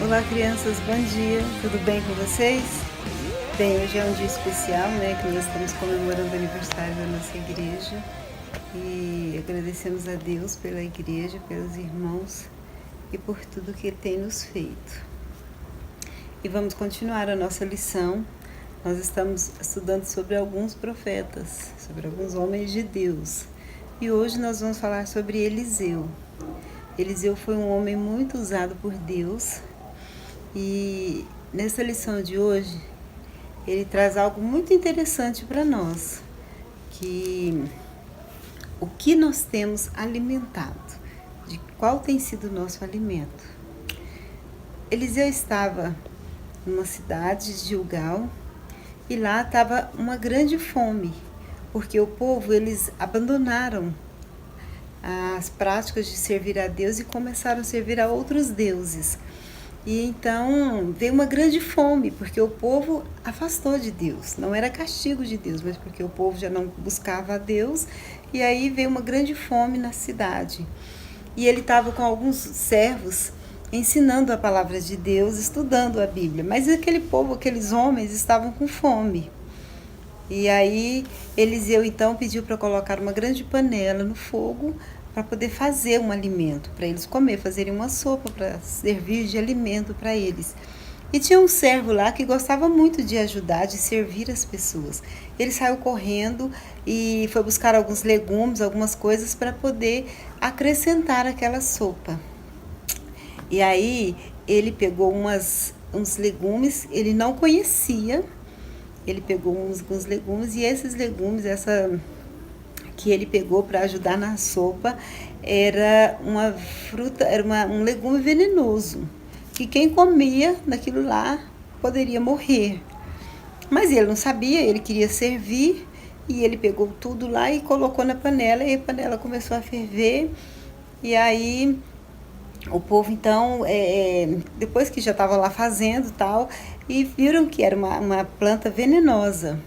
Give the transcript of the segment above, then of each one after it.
Olá, crianças, bom dia, tudo bem com vocês? Bem, hoje é um dia especial, né, que nós estamos comemorando o aniversário da nossa igreja e agradecemos a Deus pela igreja, pelos irmãos e por tudo que Ele tem nos feito. E vamos continuar a nossa lição. Nós estamos estudando sobre alguns profetas, sobre alguns homens de Deus. E hoje nós vamos falar sobre Eliseu. Eliseu foi um homem muito usado por Deus. E nessa lição de hoje, ele traz algo muito interessante para nós, que o que nós temos alimentado, de qual tem sido o nosso alimento. Eliseu estava numa cidade de Gilgal e lá estava uma grande fome, porque o povo, eles abandonaram as práticas de servir a Deus e começaram a servir a outros deuses. E então veio uma grande fome, porque o povo afastou de Deus. Não era castigo de Deus, mas porque o povo já não buscava a Deus. E aí veio uma grande fome na cidade. E ele estava com alguns servos ensinando a palavra de Deus, estudando a Bíblia. Mas aquele povo, aqueles homens estavam com fome. E aí Eliseu então pediu para colocar uma grande panela no fogo para poder fazer um alimento para eles comer, fazerem uma sopa para servir de alimento para eles. E tinha um servo lá que gostava muito de ajudar, de servir as pessoas. Ele saiu correndo e foi buscar alguns legumes, algumas coisas para poder acrescentar aquela sopa. E aí ele pegou uns legumes, ele não conhecia. Ele pegou uns legumes e esses legumes, que ele pegou para ajudar na sopa, era uma fruta, era um legume venenoso, que quem comia daquilo lá poderia morrer. Mas ele não sabia, ele queria servir e ele pegou tudo lá e colocou na panela e a panela começou a ferver. E aí o povo então, depois que já estava lá fazendo tal, e viram que era uma planta venenosa.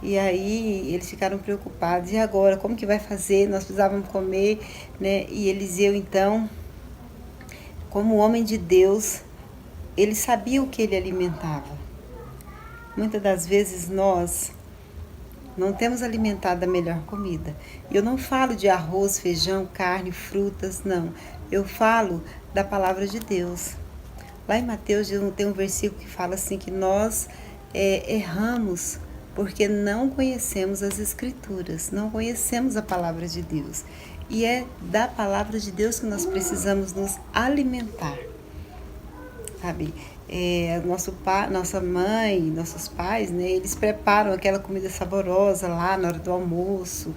E aí eles ficaram preocupados. E agora, como que vai fazer? Nós precisávamos comer, né? E Eliseu então, como homem de Deus, ele sabia o que ele alimentava. Muitas das vezes nós não temos alimentado a melhor comida. E eu não falo de arroz, feijão, carne, frutas, não. Eu falo da palavra de Deus. Lá em Mateus tem um versículo que fala assim que nós erramos porque não conhecemos as Escrituras, não conhecemos a palavra de Deus. E é da palavra de Deus que nós precisamos nos alimentar, sabe? Nossa mãe, nossos pais, né, eles preparam aquela comida saborosa lá na hora do almoço.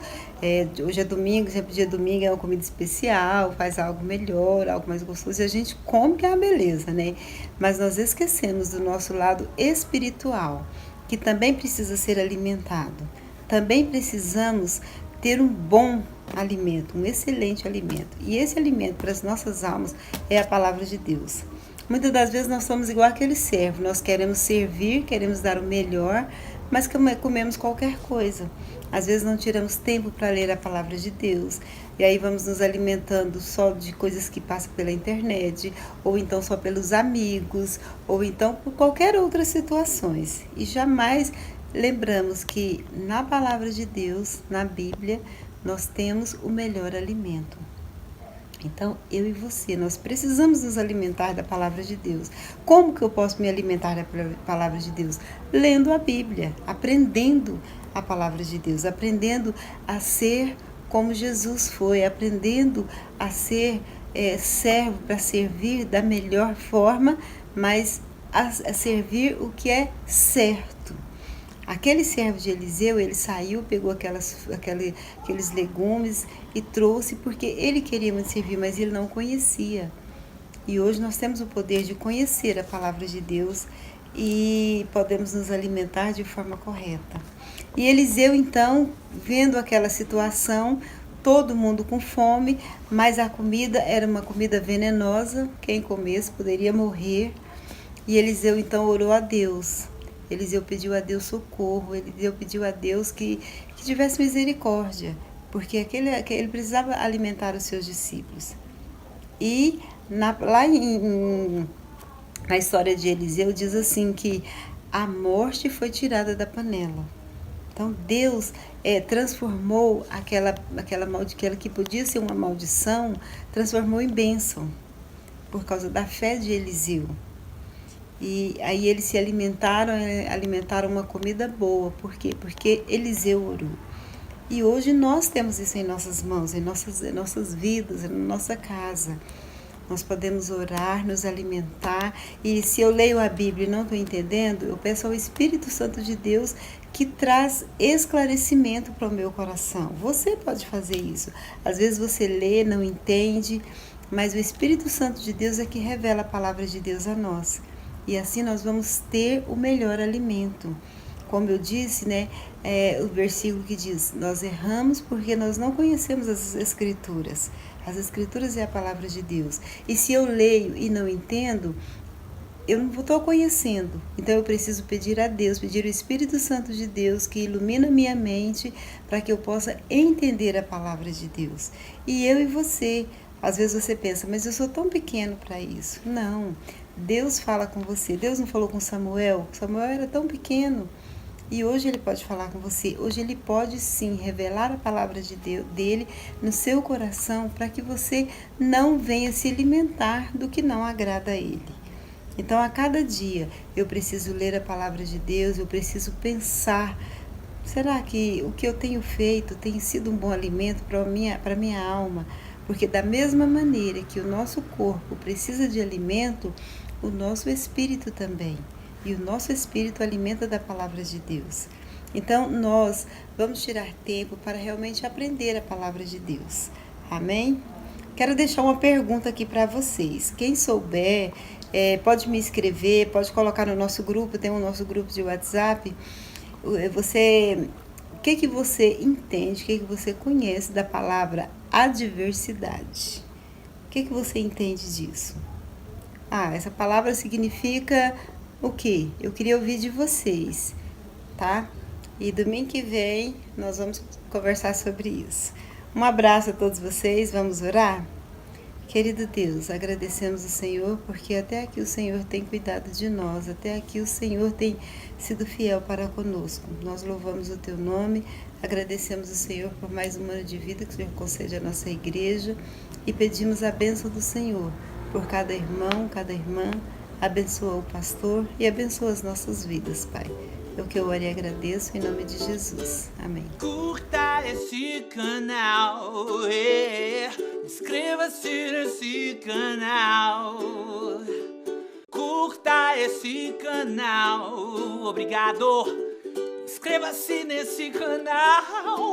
Hoje é domingo, sempre dia domingo é uma comida especial, faz algo melhor, algo mais gostoso, e a gente come que é uma beleza, né? Mas nós esquecemos do nosso lado espiritual, que também precisa ser alimentado. Também precisamos ter um bom alimento, um excelente alimento. E esse alimento para as nossas almas é a palavra de Deus. Muitas das vezes nós somos igual aquele servo, nós queremos servir, queremos dar o melhor, mas comemos qualquer coisa. Às vezes não tiramos tempo para ler a palavra de Deus, e aí vamos nos alimentando só de coisas que passam pela internet, ou então só pelos amigos, ou então por qualquer outras situações. E jamais lembramos que na palavra de Deus, na Bíblia, nós temos o melhor alimento. Então, eu e você, nós precisamos nos alimentar da palavra de Deus. Como que eu posso me alimentar da palavra de Deus? Lendo a Bíblia, aprendendo a palavra de Deus, aprendendo a ser como Jesus foi, aprendendo a ser servo para servir da melhor forma, mas a servir o que é certo. Aquele servo de Eliseu, ele saiu, pegou aqueles legumes e trouxe porque ele queria me servir, mas ele não conhecia. E hoje nós temos o poder de conhecer a palavra de Deus e podemos nos alimentar de forma correta. E Eliseu, então, vendo aquela situação, todo mundo com fome, mas a comida era uma comida venenosa, quem comesse poderia morrer. E Eliseu, então, orou a Deus. Eliseu pediu a Deus socorro, Eliseu pediu a Deus que tivesse misericórdia, porque ele precisava alimentar os seus discípulos. E lá em na história de Eliseu, diz assim que a morte foi tirada da panela. Então Deus transformou aquela que podia ser uma maldição, transformou em bênção, por causa da fé de Eliseu. E aí eles se alimentaram uma comida boa. Por quê? Porque Eliseu orou. E hoje nós temos isso em nossas mãos, em nossas vidas, na nossa casa. Nós podemos orar, nos alimentar. E se eu leio a Bíblia e não estou entendendo, eu peço ao Espírito Santo de Deus que traz esclarecimento para o meu coração. Você pode fazer isso. Às vezes você lê, não entende, mas o Espírito Santo de Deus é que revela a palavra de Deus a nós. E assim nós vamos ter o melhor alimento. Como eu disse, né, o versículo que diz, nós erramos porque nós não conhecemos as Escrituras. As Escrituras é a palavra de Deus. E se eu leio e não entendo, eu não estou conhecendo. Então eu preciso pedir a Deus, pedir o Espírito Santo de Deus que ilumina minha mente para que eu possa entender a palavra de Deus. E eu e você, às vezes você pensa, mas eu sou tão pequeno para isso. Não, Deus fala com você. Deus não falou com Samuel? Samuel era tão pequeno. E hoje ele pode falar com você. Hoje ele pode sim revelar a palavra de Deus, dele no seu coração para que você não venha se alimentar do que não agrada a ele. Então a cada dia eu preciso ler a palavra de Deus, eu preciso pensar, será que o que eu tenho feito tem sido um bom alimento para minha alma? Porque da mesma maneira que o nosso corpo precisa de alimento, o nosso espírito também. E o nosso espírito alimenta da palavra de Deus. Então, nós vamos tirar tempo para realmente aprender a palavra de Deus. Amém? Quero deixar uma pergunta aqui para vocês. Quem souber, pode me escrever, pode colocar no nosso grupo, tem o nosso grupo de WhatsApp. O que você entende, o que você conhece da palavra adversidade? O que você entende disso? Essa palavra significa o quê? Eu queria ouvir de vocês, tá? E domingo que vem nós vamos conversar sobre isso. Um abraço a todos vocês, vamos orar? Querido Deus, agradecemos o Senhor porque até aqui o Senhor tem cuidado de nós, até aqui o Senhor tem sido fiel para conosco. Nós louvamos o Teu nome, agradecemos o Senhor por mais um ano de vida que o Senhor concede à nossa igreja e pedimos a bênção do Senhor por cada irmão, cada irmã. Abençoa o pastor e abençoa as nossas vidas, Pai. É o que eu oro e agradeço em nome de Jesus. Amém. Curta esse canal, inscreva-se nesse canal. Curta esse canal, obrigado. Inscreva-se nesse canal.